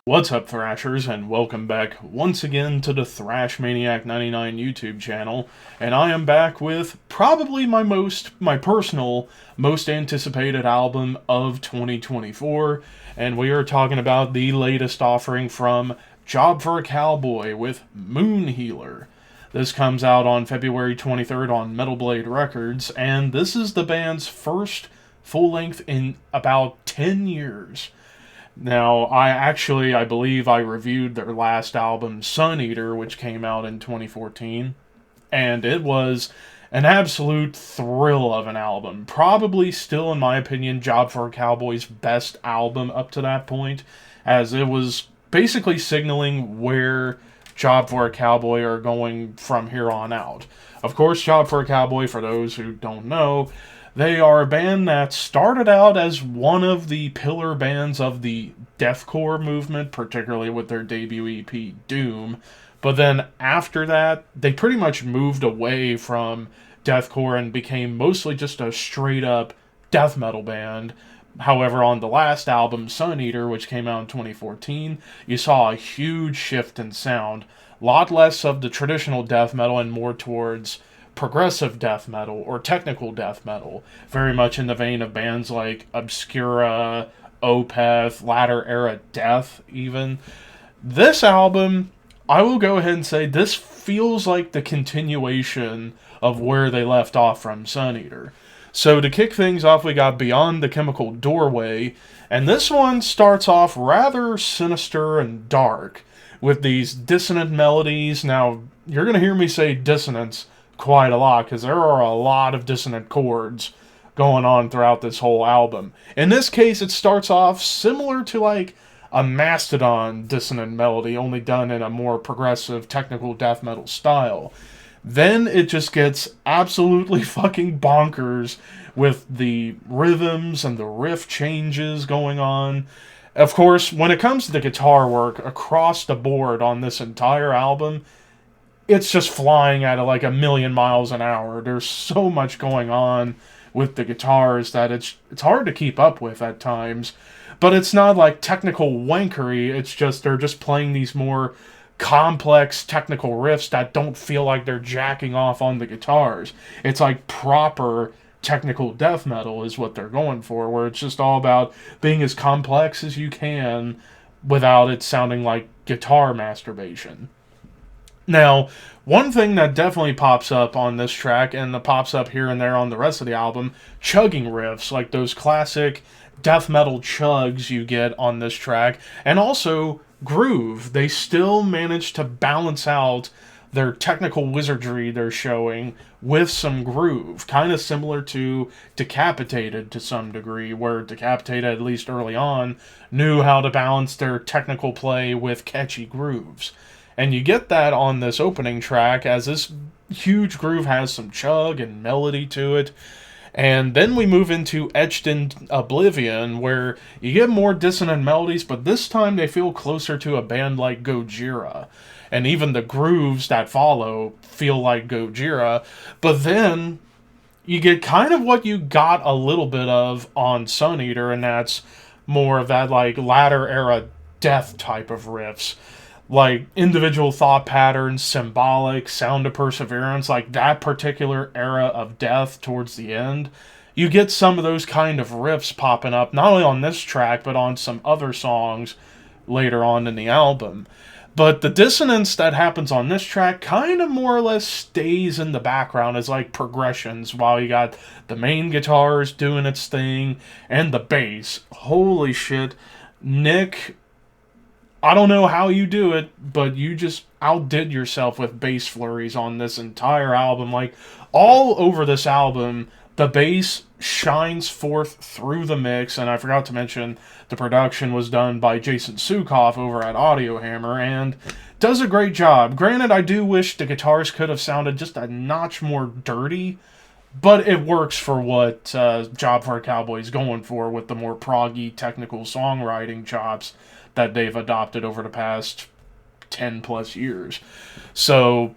What's up, Thrashers, and welcome back once again to the Thrash Maniac 99 YouTube channel. And I am back with probably my personal, most anticipated album of 2024. And we are talking about the latest offering from Job for a Cowboy with Moon Healer. This comes out on February 23rd on Metal Blade Records, and this is the band's first full length in about 10 years. Now, I believe I reviewed their last album, Sun Eater, which came out in 2014, and it was an absolute thrill of an album. Probably still, in my opinion, Job for a Cowboy's best album up to that point, as it was basically signaling where Job for a Cowboy are going from here on out. Of course, Job for a Cowboy, for those who don't know, they are a band that started out as one of the pillar bands of the deathcore movement, particularly with their debut EP, Doom. But then after that, they pretty much moved away from deathcore and became mostly just a straight up death metal band. However, on the last album, Sun Eater, which came out in 2014, you saw a huge shift in sound. A lot less of the traditional death metal and more towards progressive death metal or technical death metal, very much in the vein of bands like Obscura, Opeth, latter era Death even. This album, I will go ahead and say this feels like the continuation of where they left off from Sun Eater. So to kick things off, we got Beyond the Chemical Doorway, and this one starts off rather sinister and dark with these dissonant melodies. Now, you're going to hear me say dissonance quite a lot, because there are a lot of dissonant chords going on throughout this whole album. In this case, it starts off similar to like a Mastodon dissonant melody, only done in a more progressive technical death metal style. Then it just gets absolutely fucking bonkers with the rhythms and the riff changes going on. Of course, when it comes to the guitar work across the board on this entire album, it's just flying at like a million miles an hour. There's so much going on with the guitars that it's hard to keep up with at times. But it's not like technical wankery. It's just they're just playing these more complex technical riffs that don't feel like they're jacking off on the guitars. It's like proper technical death metal is what they're going for, where it's just all about being as complex as you can without it sounding like guitar masturbation. Now, one thing that definitely pops up on this track, and that pops up here and there on the rest of the album, chugging riffs, like those classic death metal chugs you get on this track, and also groove. They still manage to balance out their technical wizardry they're showing with some groove, kind of similar to Decapitated to some degree, where Decapitated, at least early on, knew how to balance their technical play with catchy grooves. And you get that on this opening track, as this huge groove has some chug and melody to it. And then we move into Etched in Oblivion, where you get more dissonant melodies, but this time they feel closer to a band like Gojira. And even the grooves that follow feel like Gojira. But then you get kind of what you got a little bit of on Sun Eater, and that's more of that like latter era death type of riffs. Like individual thought patterns, symbolic, sound of perseverance, like that particular era of death towards the end. You get some of those kind of riffs popping up, not only on this track, but on some other songs later on in the album. But the dissonance that happens on this track kind of more or less stays in the background as like progressions, while you got the main guitars doing its thing and the bass. Holy shit. Nick, I don't know how you do it, but you just outdid yourself with bass flurries on this entire album. Like, all over this album, the bass shines forth through the mix, and I forgot to mention the production was done by Jason Sukoff over at Audio Hammer, and does a great job. Granted, I do wish the guitars could have sounded just a notch more dirty, but it works for what Job for a Cowboy is going for with the more proggy technical songwriting chops that they've adopted over the past 10 plus years. So,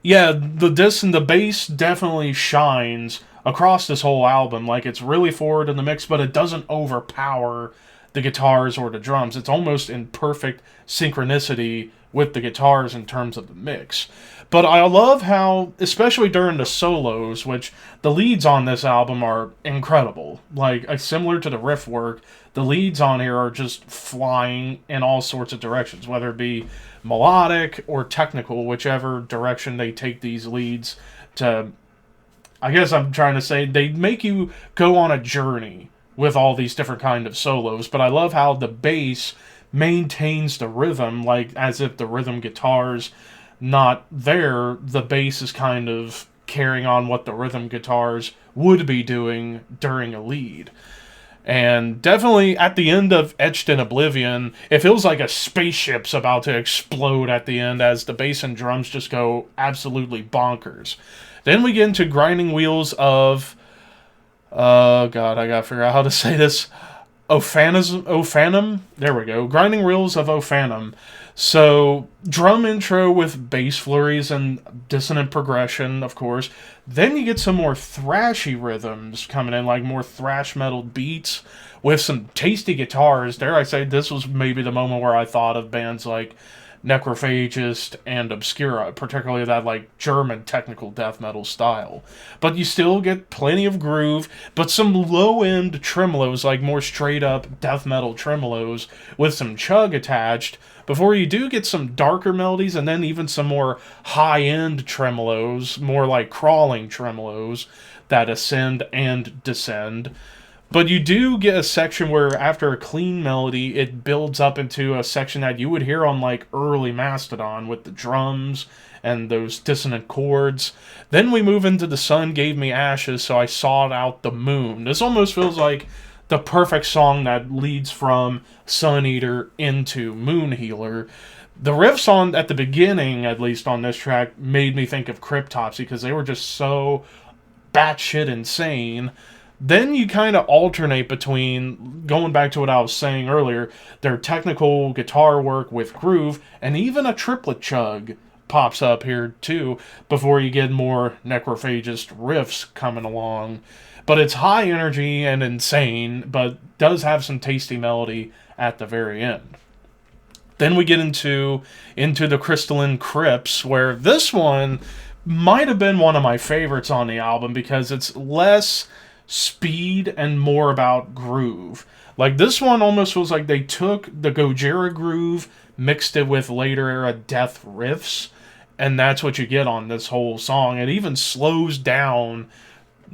yeah, the diss and the bass definitely shines across this whole album. Like, it's really forward in the mix, but it doesn't overpower the guitars or the drums. It's almost in perfect synchronicity with the guitars in terms of the mix. But I love how, especially during the solos, which the leads on this album are incredible. Like, similar to the riff work, the leads on here are just flying in all sorts of directions, whether it be melodic or technical, whichever direction they take these leads to. I guess I'm trying to say they make you go on a journey with all these different kind of solos, but I love how the bass maintains the rhythm, like as if the rhythm guitar's not there, the bass is kind of carrying on what the rhythm guitars would be doing during a lead. And definitely at the end of Etched in Oblivion, it feels like a spaceship's about to explode at the end as the bass and drums just go absolutely bonkers. Then we get into Grinding Wheels of... Oh, God, I gotta figure out how to say this. Ophanum? There we go. Grinding Wheels of Ophanum. So, drum intro with bass flurries and dissonant progression, of course. Then you get some more thrashy rhythms coming in, like more thrash metal beats with some tasty guitars. Dare I say, this was maybe the moment where I thought of bands like Necrophagist and Obscura, particularly that like German technical death metal style. But you still get plenty of groove, but some low-end tremolos, like more straight-up death metal tremolos with some chug attached, before you do get some darker melodies and then even some more high-end tremolos, more like crawling tremolos that ascend and descend. But you do get a section where after a clean melody, it builds up into a section that you would hear on like early Mastodon with the drums and those dissonant chords. Then we move into The Sun Gave Me Ashes, so I sought out the moon. This almost feels like the perfect song that leads from Sun Eater into Moon Healer. The riffs on at the beginning, at least on this track, made me think of Cryptopsy because they were just so batshit insane. Then you kind of alternate between, going back to what I was saying earlier, their technical guitar work with groove, and even a triplet chug pops up here too, before you get more Necrophagist riffs coming along. But it's high energy and insane, but does have some tasty melody at the very end. Then we get into the Crystalline Crypts, where this one might have been one of my favorites on the album because it's less speed and more about groove. Like this one almost feels like they took the Gojira groove, mixed it with later era death riffs, and that's what you get on this whole song. It even slows down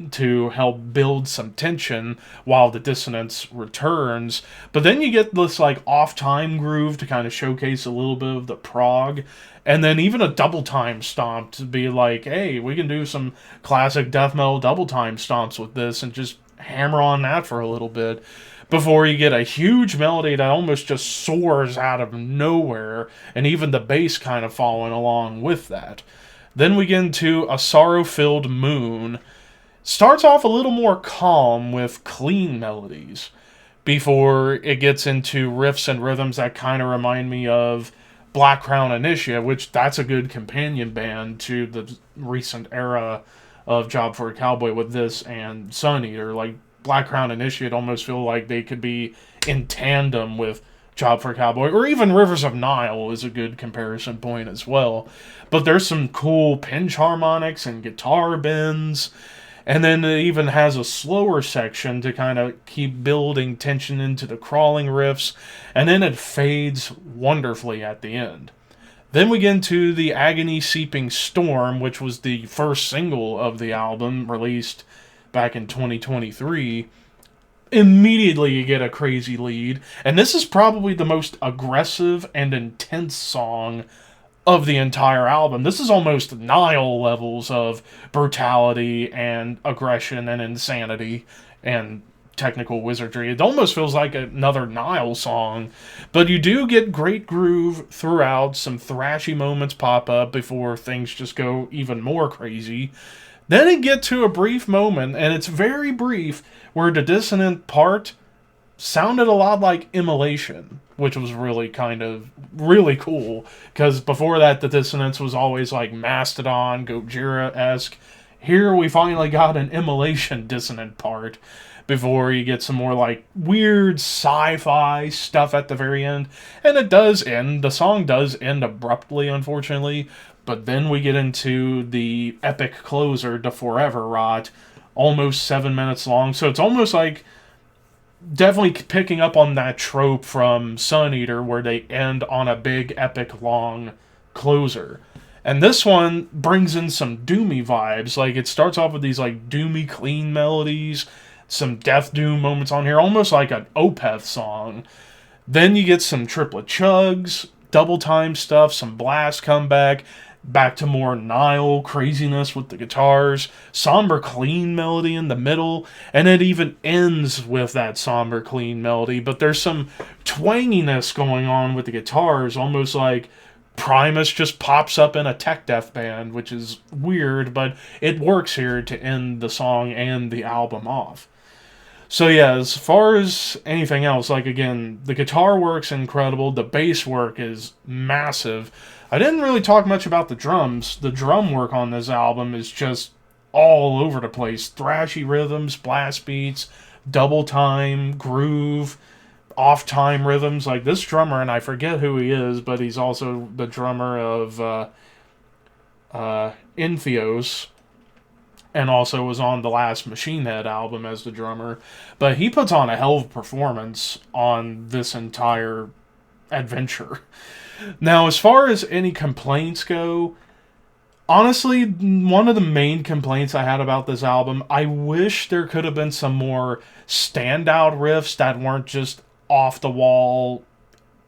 to help build some tension while the dissonance returns. But then you get this like off-time groove to kind of showcase a little bit of the prog, and then even a double time stomp to be like, hey, we can do some classic death metal double time stomps with this and just hammer on that for a little bit before you get a huge melody that almost just soars out of nowhere, and even the bass kind of following along with that. Then we get into A Sorrow-Filled Moon. Starts off a little more calm with clean melodies before it gets into riffs and rhythms that kind of remind me of Black Crown Initiate, which that's a good companion band to the recent era of Job for a Cowboy with this and Sun Eater. Like Black Crown Initiate almost feel like they could be in tandem with Job for a Cowboy, or even Rivers of Nile is a good comparison point as well. But there's some cool pinch harmonics and guitar bends. And then it even has a slower section to kind of keep building tension into the crawling riffs. And then it fades wonderfully at the end. Then we get into The Agony Seeping Storm, which was the first single of the album, released back in 2023. Immediately you get a crazy lead. And this is probably the most aggressive and intense song of the entire album. This is almost Nile levels of brutality and aggression and insanity and technical wizardry. It almost feels like another Nile song, but you do get great groove throughout. Some thrashy moments pop up before things just go even more crazy. Then it gets to a brief moment, and it's very brief, where the dissonant part sounded a lot like Immolation, which was really cool, because before that the dissonance was always like Mastodon, Gojira-esque, Here we finally got an immolation dissonant part before you get some more like weird sci-fi stuff at the very end. And it does end, the song does end abruptly, unfortunately, but then we get into the epic closer to Forever Rot, almost 7 minutes long. So it's almost like definitely picking up on that trope from Sun Eater where they end on a big epic long closer. And this one brings in some doomy vibes. Like, it starts off with these like doomy clean melodies, some death doom moments on here, almost like an Opeth song. Then you get some triplet chugs, double time stuff, some blast comeback, back to more Nile craziness with the guitars, somber clean melody in the middle, and it even ends with that somber clean melody, but there's some twanginess going on with the guitars, almost like Primus just pops up in a tech death band, which is weird, but it works here to end the song and the album off. So yeah, as far as anything else, like again, the guitar work's incredible, the bass work is massive. I didn't really talk much about the drums. The drum work on this album is just all over the place. Thrashy rhythms, blast beats, double time, groove, off time rhythms. Like this drummer, and I forget who he is, but he's also the drummer of Infios, and also was on the last Machine Head album as the drummer. But he puts on a hell of a performance on this entire adventure. Now, as far as any complaints go, honestly, one of the main complaints I had about this album, I wish there could have been some more standout riffs that weren't just off the wall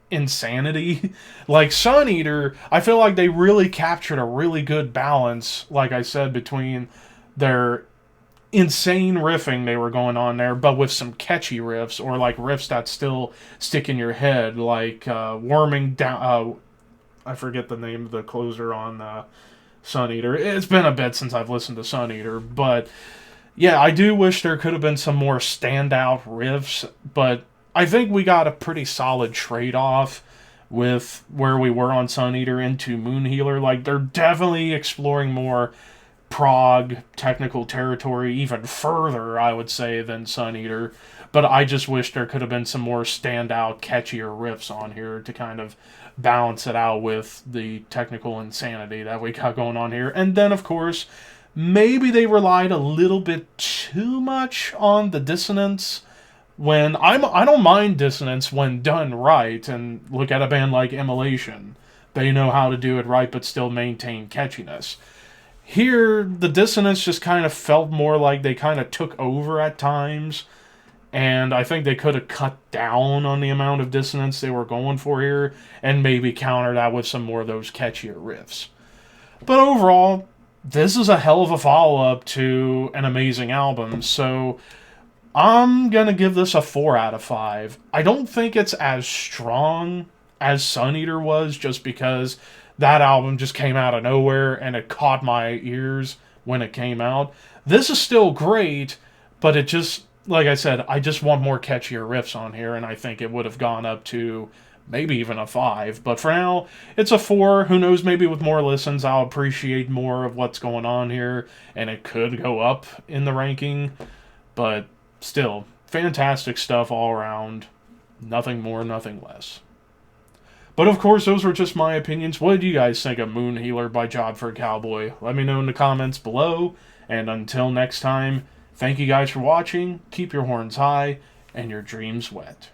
insanity. Like Sun Eater, I feel like they really captured a really good balance, like I said, between their insane riffing they were going on there, but with some catchy riffs, or like riffs that still stick in your head, like Worming Down. I forget the name of the closer on Sun Eater. It's been a bit since I've listened to Sun Eater, but yeah, I do wish there could have been some more standout riffs, but I think we got a pretty solid trade-off with where we were on Sun Eater into Moon Healer. Like, they're definitely exploring more prog technical territory even further, I would say, than Sun Eater. But I just wish there could have been some more standout, catchier riffs on here to kind of balance it out with the technical insanity that we got going on here. And then, of course, maybe they relied a little bit too much on the dissonance. When I don't mind dissonance when done right, and look at a band like Immolation. They know how to do it right but still maintain catchiness. Here, the dissonance just kind of felt more like they kind of took over at times, and I think they could have cut down on the amount of dissonance they were going for here, and maybe counter that with some more of those catchier riffs. But overall, this is a hell of a follow-up to an amazing album, so I'm going to give this a 4 out of 5. I don't think it's as strong as Sun Eater was, just because that album just came out of nowhere and it caught my ears when it came out. This is still great, but it just, like I said, I just want more catchier riffs on here, and I think it would have gone up to maybe even a 5. But for now, it's a 4. Who knows, maybe with more listens, I'll appreciate more of what's going on here, and it could go up in the ranking. But still, fantastic stuff all around. Nothing more, nothing less. But of course, those were just my opinions. What did you guys think of Moon Healer by Job for Cowboy? Let me know in the comments below. And until next time, thank you guys for watching. Keep your horns high and your dreams wet.